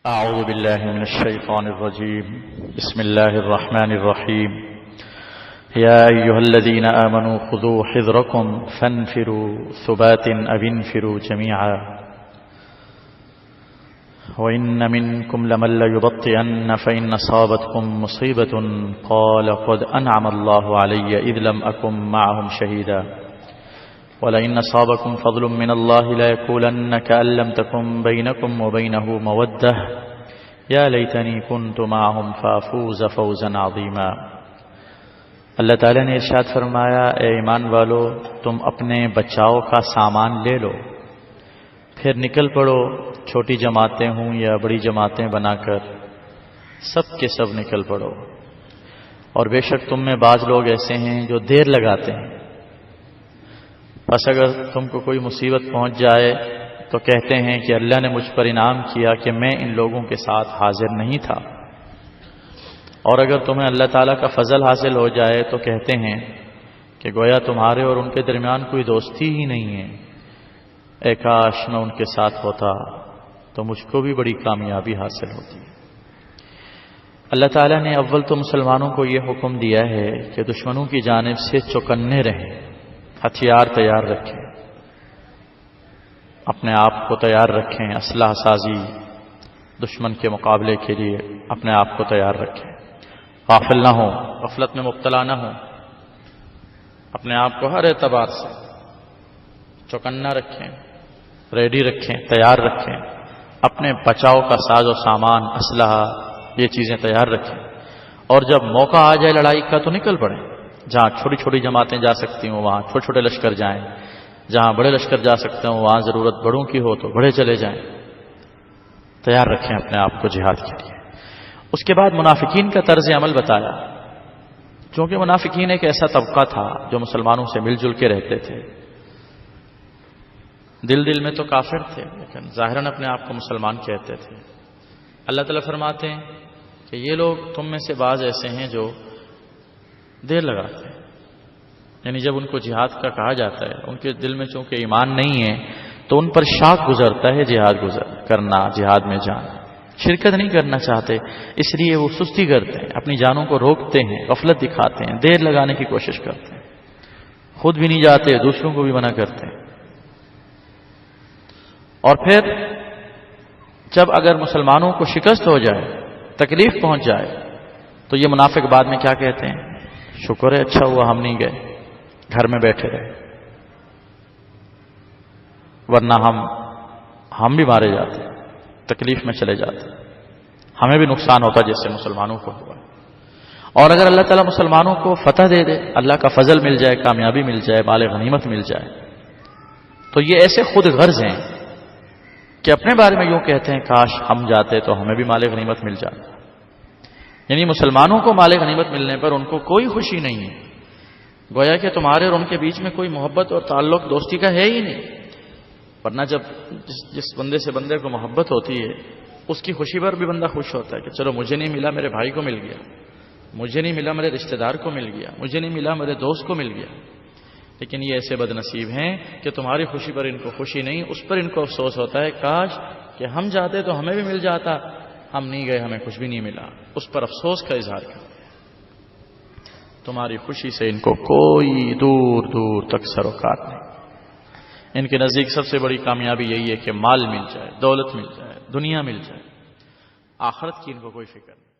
أعوذ بالله من الشيطان الرجيم. بسم الله الرحمن الرحيم. يا أيها الذين آمنوا خذوا حذركم فانفروا ثبات أو انفروا جميعا وإن منكم لمن ليبطئن فإن أصابتكم مصيبة قال قد أنعم الله علي إذ لم أكن معهم شهيدا ولئن أصابكم فضل من الله ليقولن كأن لم تكن بينكم وبينه مودة يا ليتني كنت معهم فأفوز فوزا عظيما. اللہ تعالیٰ نے ارشاد فرمایا، اے ایمان والو، تم اپنے بچاؤ کا سامان لے لو، پھر نکل پڑو، چھوٹی جماعتیں ہوں یا بڑی جماعتیں بنا کر سب کے سب نکل پڑو. اور بے شک تم میں بعض لوگ ایسے ہیں جو دیر لگاتے ہیں، بس اگر تم کو کوئی مصیبت پہنچ جائے تو کہتے ہیں کہ اللہ نے مجھ پر انعام کیا کہ میں ان لوگوں کے ساتھ حاضر نہیں تھا. اور اگر تمہیں اللہ تعالیٰ کا فضل حاصل ہو جائے تو کہتے ہیں کہ گویا تمہارے اور ان کے درمیان کوئی دوستی ہی نہیں ہے، اے کاش میں ان کے ساتھ ہوتا تو مجھ کو بھی بڑی کامیابی حاصل ہوتی. اللہ تعالیٰ نے اول تو مسلمانوں کو یہ حکم دیا ہے کہ دشمنوں کی جانب سے چوکنے رہیں، ہتھیار تیار رکھیں، اپنے آپ کو تیار رکھیں، اسلحہ سازی دشمن کے مقابلے کے لیے اپنے آپ کو تیار رکھیں، غافل نہ ہوں، غفلت میں مبتلا نہ ہوں، اپنے آپ کو ہر اعتبار سے چوکنا رکھیں، ریڈی رکھیں، تیار رکھیں، اپنے بچاؤ کا ساز و سامان، اسلحہ، یہ چیزیں تیار رکھیں. اور جب موقع آ جائے لڑائی کا تو نکل پڑیں. جہاں چھوٹی چھوٹی جماعتیں جا سکتی ہوں وہاں چھوٹے چھوٹے لشکر جائیں، جہاں بڑے لشکر جا سکتے ہوں وہاں ضرورت بڑوں کی ہو تو بڑے چلے جائیں. تیار رکھیں اپنے آپ کو جہاد کے لیے. اس کے بعد منافقین کا طرز عمل بتایا، کیونکہ منافقین ایک ایسا طبقہ تھا جو مسلمانوں سے مل جل کے رہتے تھے. دل میں تو کافر تھے لیکن ظاہراً اپنے آپ کو مسلمان کہتے تھے. اللہ تعالیٰ فرماتے ہیں کہ یہ لوگ تم میں سے بعض ایسے ہیں جو دیر لگاتے ہیں، یعنی جب ان کو جہاد کا کہا جاتا ہے ان کے دل میں چونکہ ایمان نہیں ہے تو ان پر شاق گزرتا ہے جہاد کرنا، جہاد میں جانا، شرکت نہیں کرنا چاہتے، اس لیے وہ سستی کرتے ہیں، اپنی جانوں کو روکتے ہیں، غفلت دکھاتے ہیں، دیر لگانے کی کوشش کرتے ہیں، خود بھی نہیں جاتے، دوسروں کو بھی منع کرتے ہیں. اور پھر جب اگر مسلمانوں کو شکست ہو جائے، تکلیف پہنچ جائے تو یہ منافق بعد میں کیا کہتے ہیں؟ شکر ہے اچھا ہوا ہم نہیں گئے، گھر میں بیٹھے رہے، ورنہ ہم بھی مارے جاتے، تکلیف میں چلے جاتے، ہمیں بھی نقصان ہوتا جیسے مسلمانوں کو ہوا. اور اگر اللہ تعالیٰ مسلمانوں کو فتح دے دے، اللہ کا فضل مل جائے، کامیابی مل جائے، مال غنیمت مل جائے، تو یہ ایسے خود غرض ہیں کہ اپنے بارے میں یوں کہتے ہیں کاش ہم جاتے تو ہمیں بھی مال غنیمت مل جاتا. یعنی مسلمانوں کو مال غنیمت ملنے پر ان کو کوئی خوشی نہیں ہے، گویا کہ تمہارے اور ان کے بیچ میں کوئی محبت اور تعلق دوستی کا ہے ہی نہیں. ورنہ جب جس بندے سے بندے کو محبت ہوتی ہے اس کی خوشی پر بھی بندہ خوش ہوتا ہے کہ چلو مجھے نہیں ملا میرے بھائی کو مل گیا، مجھے نہیں ملا میرے رشتہ دار کو مل گیا، مجھے نہیں ملا میرے دوست کو مل گیا. لیکن یہ ایسے بد نصیب ہیں کہ تمہاری خوشی پر ان کو خوشی نہیں، اس پر ان کو افسوس ہوتا ہے کاش کہ ہم جاتے تو ہمیں بھی مل جاتا، ہم نہیں گئے ہمیں کچھ بھی نہیں ملا، اس پر افسوس کا اظہار کرتے ہیں. تمہاری خوشی سے ان کو کوئی دور دور تک سروکار نہیں. ان کے نزدیک سب سے بڑی کامیابی یہی ہے کہ مال مل جائے، دولت مل جائے، دنیا مل جائے، آخرت کی ان کو کوئی فکر نہیں.